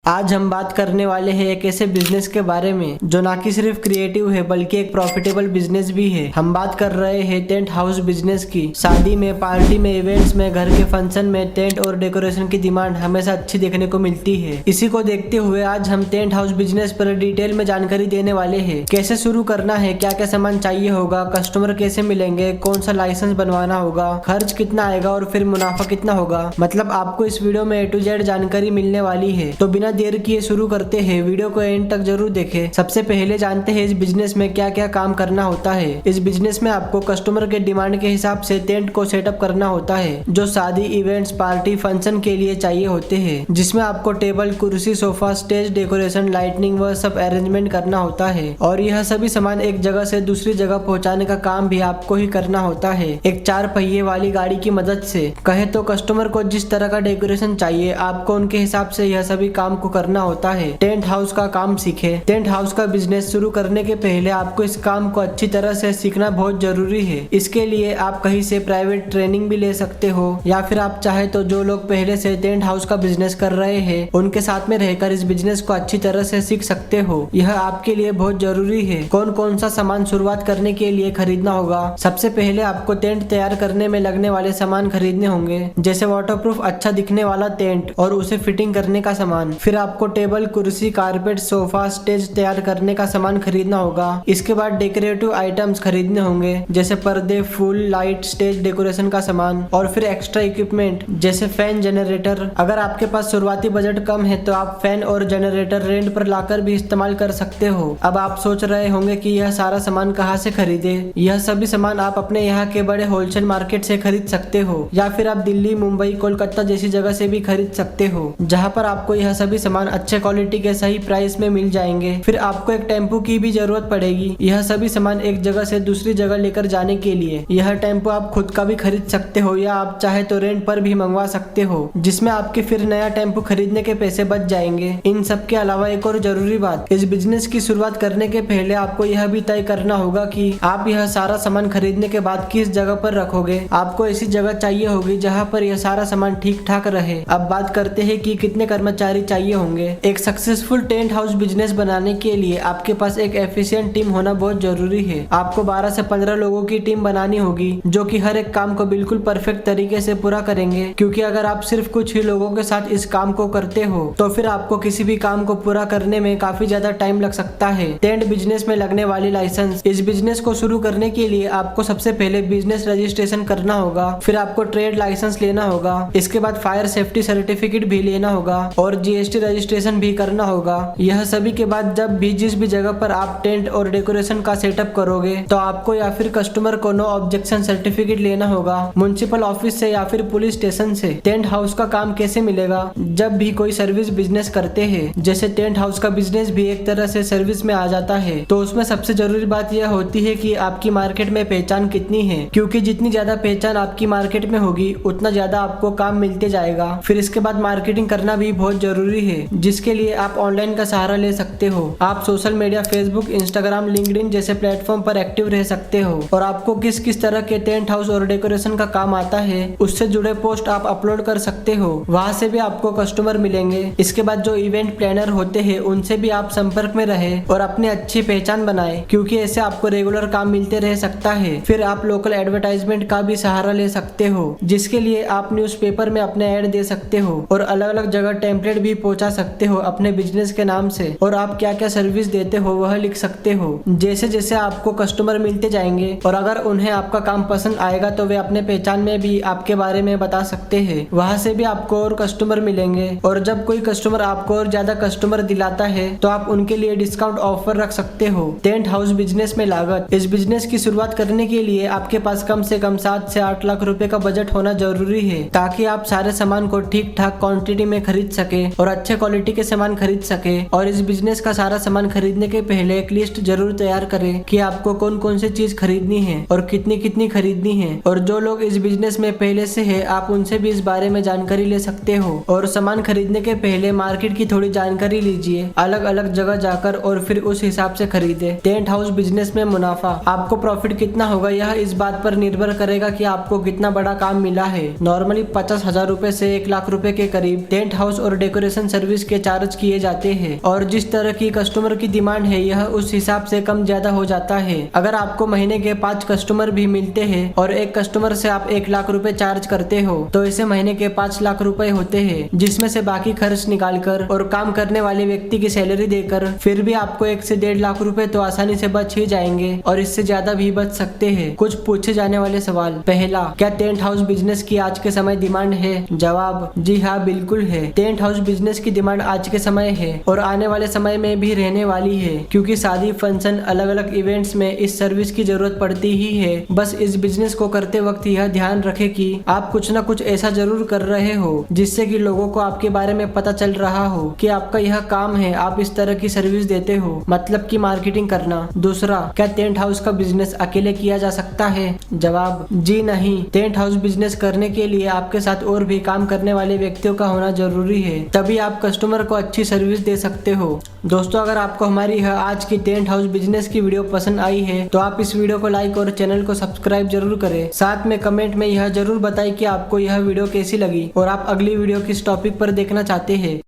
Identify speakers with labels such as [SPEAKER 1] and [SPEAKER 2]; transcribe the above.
[SPEAKER 1] आज हम बात करने वाले हैं एक ऐसे बिजनेस के बारे में जो ना कि सिर्फ क्रिएटिव है बल्कि एक प्रॉफिटेबल बिजनेस भी है। हम बात कर रहे हैं टेंट हाउस बिजनेस की। शादी में, पार्टी में, इवेंट्स में, घर के फंक्शन में टेंट और डेकोरेशन की डिमांड हमेशा अच्छी देखने को मिलती है। इसी को देखते हुए आज हम टेंट हाउस बिजनेस पर डिटेल में जानकारी देने वाले हैं। कैसे शुरू करना है, क्या क्या सामान चाहिए होगा, कस्टमर कैसे मिलेंगे, कौन सा लाइसेंस बनवाना होगा, खर्च कितना आएगा और फिर मुनाफा कितना होगा। मतलब आपको इस वीडियो में A to Z जानकारी मिलने वाली है। तो बिना देर किए शुरू करते हैं। वीडियो को एंड तक जरूर देखें। सबसे पहले जानते हैं इस बिजनेस में क्या क्या काम करना होता है। इस बिजनेस में आपको कस्टमर के डिमांड के हिसाब से टेंट को सेटअप करना होता है जो शादी, इवेंट्स, पार्टी, फंक्शन के लिए चाहिए होते हैं, जिसमें आपको टेबल, कुर्सी, सोफा, स्टेज डेकोरेशन, लाइटनिंग व सब अरेंजमेंट करना होता है। और यह सभी सामान एक जगह से दूसरी जगह पहुंचाने का काम भी आपको ही करना होता है, एक 4 पहिए वाली गाड़ी की मदद से। कहे तो कस्टमर को जिस तरह का डेकोरेशन चाहिए आपको उनके हिसाब से यह सभी काम को करना होता है। टेंट हाउस का काम सीखे। टेंट हाउस का बिजनेस शुरू करने के पहले आपको इस काम को अच्छी तरह से सीखना बहुत जरूरी है। इसके लिए आप कहीं से प्राइवेट ट्रेनिंग भी ले सकते हो या फिर आप चाहे तो जो लोग पहले से टेंट हाउस का बिजनेस कर रहे हैं उनके साथ में रहकर इस बिजनेस को अच्छी तरह से सीख सकते हो। यह आपके लिए बहुत जरूरी है। कौन कौन सा सामान शुरुआत करने के लिए खरीदना होगा। सबसे पहले आपको टेंट तैयार करने में लगने वाले सामान खरीदने होंगे, जैसे वाटरप्रूफ अच्छा दिखने वाला टेंट और उसे फिटिंग करने का सामान। फिर आपको टेबल, कुर्सी, कारपेट, सोफा, स्टेज तैयार करने का सामान खरीदना होगा। इसके बाद डेकोरेटिव आइटम्स खरीदने होंगे, जैसे पर्दे, फूल, लाइट, स्टेज डेकोरेशन का सामान। और फिर एक्स्ट्रा इक्विपमेंट जैसे फैन, जनरेटर। अगर आपके पास शुरुआती बजट कम है तो आप फैन और जनरेटर रेंट पर लाकर भी इस्तेमाल कर सकते हो। अब आप सोच रहे होंगे कि यह सारा सामान कहाँ से खरीदे। यह सभी सामान आप अपने यहाँ के बड़े होलसेल मार्केट से खरीद सकते हो या फिर आप दिल्ली, मुंबई, कोलकाता जैसी जगह से भी खरीद सकते हो, जहाँ पर आपको यह सभी सामान अच्छे क्वालिटी के सही प्राइस में मिल जाएंगे। फिर आपको एक टेम्पो की भी जरूरत पड़ेगी यह सभी सामान एक जगह से दूसरी जगह लेकर जाने के लिए। यह टेम्पो आप खुद का भी खरीद सकते हो या आप चाहे तो रेंट पर भी मंगवा सकते हो, जिसमें आपके फिर नया टेम्पो खरीदने के पैसे बच जाएंगे। इन सब के अलावा एक और जरूरी बात, इस बिजनेस की शुरुआत करने के पहले आपको यह भी तय करना होगा कि आप यह सारा सामान खरीदने के बाद किस जगह पर रखोगे। आपको ऐसी जगह चाहिए होगी जहाँ पर यह सारा सामान ठीक ठाक रहे। अब बात करते हैं कि कितने कर्मचारी चाहिए होंगे। एक सक्सेसफुल टेंट हाउस बिजनेस बनाने के लिए आपके पास एक एफिशिएंट टीम होना बहुत जरूरी है। आपको 12 से 15 लोगों की टीम बनानी होगी जो कि हर एक काम को बिल्कुल परफेक्ट तरीके से पूरा करेंगे, क्योंकि अगर आप सिर्फ कुछ ही लोगों के साथ इस काम को करते हो तो फिर आपको किसी भी काम को पूरा करने में काफी ज्यादा टाइम लग सकता है। टेंट बिजनेस में लगने वाली लाइसेंस। इस बिजनेस को शुरू करने के लिए आपको सबसे पहले बिजनेस रजिस्ट्रेशन करना होगा, फिर आपको ट्रेड लाइसेंस लेना होगा, इसके बाद फायर सेफ्टी सर्टिफिकेट भी लेना होगा और GST रजिस्ट्रेशन भी करना होगा। यह सभी के बाद जब भी जिस भी जगह पर आप टेंट और डेकोरेशन का सेटअप करोगे तो आपको या फिर कस्टमर को नो ऑब्जेक्शन सर्टिफिकेट लेना होगा म्युनिसिपल ऑफिस से या फिर पुलिस स्टेशन से। टेंट हाउस का काम कैसे मिलेगा। जब भी कोई सर्विस बिजनेस करते हैं, जैसे टेंट हाउस का बिजनेस भी एक तरह से सर्विस में आ जाता है, तो उसमें सबसे जरूरी बात यह होती है कि आपकी मार्केट में पहचान कितनी है, क्योंकि जितनी ज्यादा पहचान आपकी मार्केट में होगी उतना ज्यादा आपको काम मिलते जाएगा। फिर इसके बाद मार्केटिंग करना भी बहुत जरूरी है, जिसके लिए आप ऑनलाइन का सहारा ले सकते हो। आप social media, Facebook, Instagram, LinkedIn जैसे प्लेटफॉर्म पर एक्टिव रह सकते हो और आपको किस किस तरह के टेंट हाउस और डेकोरेशन का काम आता है उससे जुड़े पोस्ट आप अपलोड कर सकते हो। वहां से भी आपको कस्टमर मिलेंगे। इसके बाद जो इवेंट प्लानर होते हैं उनसे भी आप संपर्क में रहे और अपनी अच्छी पहचान बनाए, क्योंकि ऐसे आपको रेगुलर काम मिलते रह सकता है। फिर आप लोकल एडवर्टाइजमेंट का भी सहारा ले सकते हो, जिसके लिए आप न्यूज़पेपर में अपने ऐड दे सकते हो और अलग अलग जगह टेम्पलेट भी पहुंचा सकते हो अपने बिजनेस के नाम से। और आप क्या क्या सर्विस देते हो वह लिख सकते हो। जैसे जैसे आपको कस्टमर मिलते जाएंगे और अगर उन्हें आपका काम पसंद आएगा तो वे अपने पहचान में भी आपके बारे में बता सकते हैं। वहां से भी आपको और कस्टमर मिलेंगे और जब कोई कस्टमर आपको और ज्यादा कस्टमर दिलाता है तो आप उनके लिए डिस्काउंट ऑफर रख सकते हो। टेंट हाउस बिजनेस में लागत। इस बिजनेस की शुरुआत करने के लिए आपके पास कम से कम 7 से 8 लाख रुपए का बजट होना जरूरी है, ताकि आप सारे सामान को ठीक ठाक क्वांटिटी में खरीद सके और अच्छे क्वालिटी के सामान खरीद सके। और इस बिजनेस का सारा सामान खरीदने के पहले एक लिस्ट जरूर तैयार करें कि आपको कौन कौन सी चीज खरीदनी है और कितनी कितनी खरीदनी है। और जो लोग इस बिजनेस में पहले से है आप उनसे भी इस बारे में जानकारी ले सकते हो। और सामान खरीदने के पहले मार्केट की थोड़ी जानकारी लीजिए, अलग अलग जगह जाकर, और फिर उस हिसाब से खरीदे। टेंट हाउस बिजनेस में मुनाफा। आपको प्रॉफिट कितना होगा यह इस बात पर निर्भर करेगा कि आपको कितना बड़ा काम मिला है। नॉर्मली 50,000 रुपए से 1 लाख रुपए के करीब टेंट हाउस और डेकोरेशन सर्विस के चार्ज किए जाते हैं और जिस तरह की कस्टमर की डिमांड है यह उस हिसाब से कम ज्यादा हो जाता है। अगर आपको महीने के 5 कस्टमर भी मिलते हैं और एक कस्टमर से आप 1 लाख रुपए चार्ज करते हो तो इसे महीने के 5 लाख रुपए होते हैं, जिसमें से बाकी खर्च निकालकर और काम करने वाले व्यक्ति की सैलरी देकर फिर भी आपको 1 से 1.5 लाख रुपए तो आसानी से बच ही जाएंगे और इससे ज्यादा भी बच सकते हैं। कुछ पूछे जाने वाले सवाल। पहला, क्या टेंट हाउस बिजनेस की आज के समय डिमांड है? जवाब, जी हाँ बिल्कुल है। टेंट हाउस बिजनेस की डिमांड आज के समय है और आने वाले समय में भी रहने वाली है, क्योंकि शादी, फंक्शन, अलग अलग इवेंट्स में इस सर्विस की जरूरत पड़ती ही है। बस इस बिजनेस को करते वक्त यह ध्यान रखें कि आप कुछ न कुछ ऐसा जरूर कर रहे हो जिससे कि लोगों को आपके बारे में पता चल रहा हो कि आपका यह काम है, आप इस तरह की सर्विस देते हो, मतलब कि मार्केटिंग करना। दूसरा, क्या टेंट हाउस का बिजनेस अकेले किया जा सकता है? जवाब, जी नहीं। टेंट हाउस बिजनेस करने के लिए आपके साथ और भी काम करने वाले व्यक्तियों का होना जरूरी है, तभी आप कस्टमर को अच्छी सर्विस दे सकते हो। दोस्तों, अगर आपको हमारी यह आज की टेंट हाउस बिजनेस की वीडियो पसंद आई है तो आप इस वीडियो को लाइक और चैनल को सब्सक्राइब जरूर करें। साथ में कमेंट में यह जरूर बताएं कि आपको यह वीडियो कैसी लगी और आप अगली वीडियो किस टॉपिक पर देखना चाहते हैं।